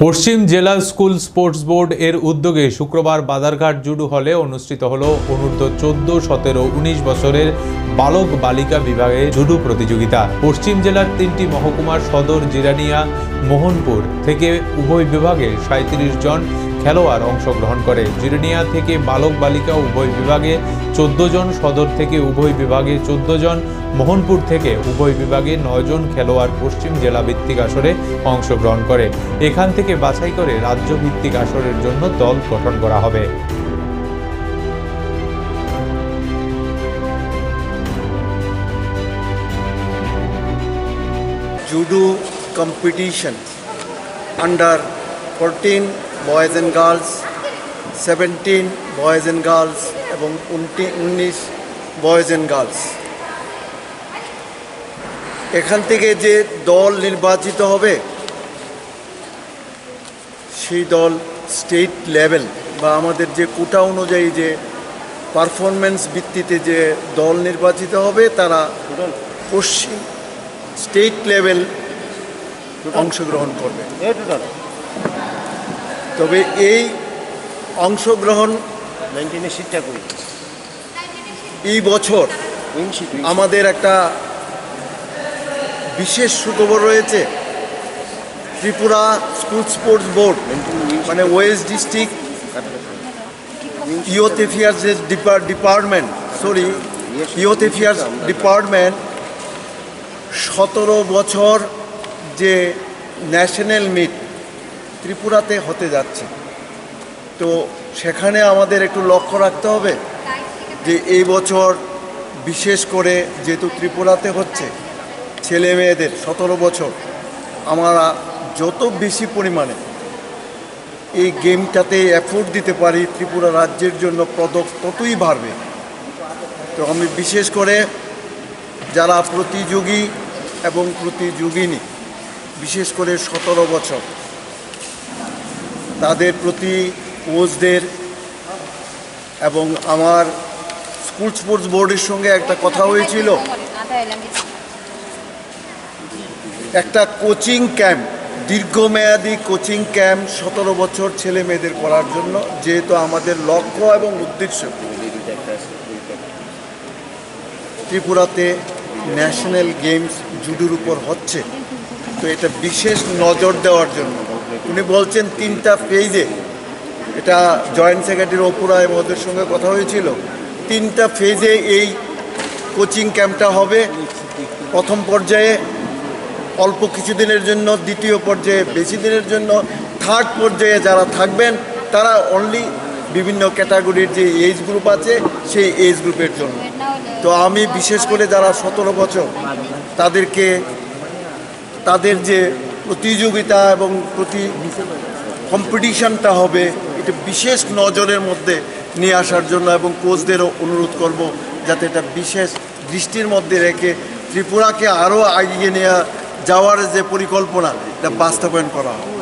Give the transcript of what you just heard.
পশ্চিম জেলা school sports board এর উদ্যোগে শুক্রবার বাদারঘাট জুডো হলে অনুষ্ঠিত হলো অনূর্ধ্ব 14, 17, 19 বছরের বালক বালিকা বিভাগে জুডো প্রতিযোগিতা। পশ্চিম জেলার 3টি মহকুমার সদর জিরানিয়া, মোহনপুর থেকে উভয় বিভাগে 37 জন খেলোয়াড় অংশগ্রহণ করে। জিরানিয়া থেকে বালক বালিকা উভয় বিভাগে 14 জন, সদর থেকে উভয় বিভাগে 14 জন, মোহনপুর থেকে উভয় বিভাগে 9 জন খেলোয়াড় পশ্চিম জেলা ভিত্তিক আসরে অংশগ্রহণ করে। এখান থেকে বাছাই করে রাজ্য ভিত্তিক আসরের জন্য দল গঠন করা হবে। Judo competition under 14 boys and girls, 17 boys and girls এবং 19 boys and girls। এখান থেকে যে দল নির্বাচিত হবে সেই দল স্টেট লেভেল বা আমাদের যে কোটা অনুযায়ী যে পারফরমেন্স ভিত্তিতে যে দল নির্বাচিত হবে তারা পশ্চিম স্টেট লেভেল অংশগ্রহণ করবে। তবে এই অংশগ্রহণ এই বছর আমাদের একটা বিশেষ সুখবর রয়েছে। ত্রিপুরা স্কুল স্পোর্টস বোর্ড মানে West district youth affairs department 17 বছর যে ন্যাশনাল মিট ত্রিপুরাতে হতে যাচ্ছে। তো সেখানে আমাদের একটু লক্ষ্য রাখতে হবে যে এই বছর বিশেষ করে যেহেতু ত্রিপুরাতে হচ্ছে, ছেলে মেয়েদের 17 বছর আমরা যত বেশি পরিমাণে এই গেমটাতে এফোর্ট দিতে পারি ত্রিপুরা রাজ্যের জন্য পদক ততই বাড়বে। তো আমি বিশেষ করে যারা প্রতিযোগী এবং প্রতিযোগিনী, বিশেষ করে 17 বছর তাদের প্রতি কোচদের এবং আমার স্কুল স্পোর্টস বোর্ডের সঙ্গে একটা কথা হয়েছিল, একটা কোচিং ক্যাম্প, দীর্ঘমেয়াদী কোচিং ক্যাম্প 17 বছর ছেলে মেয়েদের করার জন্য, যেহেতু আমাদের লক্ষ্য এবং উদ্দেশ্য ত্রিপুরাতে ন্যাশনাল গেমস জুডোর উপর হচ্ছে। তো এটা বিশেষ নজর দেওয়ার জন্য উনি বলছেন 3টা ফেজে, এটা জয়েন্ট সেক্রেটারি অপুরা এবং ওদের সঙ্গে কথা হয়েছিল, 3টা ফেজে এই কোচিং ক্যাম্পটা হবে। প্রথম পর্যায়ে অল্প কিছুদিনের জন্য, দ্বিতীয় পর্যায়ে বেশি দিনের জন্য, থার্ড পর্যায়ে যারা থাকবেন তারা অনলি বিভিন্ন ক্যাটাগরির যে এজ গ্রুপ আছে সেই এজ গ্রুপের জন্য। তো আমি বিশেষ করে যারা 17 বছর তাদেরকে তাদের যে প্রতিযোগিতা এবং কম্পিটিশনটা হবে এটা বিশেষ নজরের মধ্যে নিয়ে আসার জন্য এবং কোচদেরও অনুরোধ করব যাতে এটা বিশেষ দৃষ্টির মধ্যে রেখে ত্রিপুরাকে আরও এগিয়ে নিয়ে যাওয়ার যে পরিকল্পনা এটা বাস্তবায়ন করা হয়।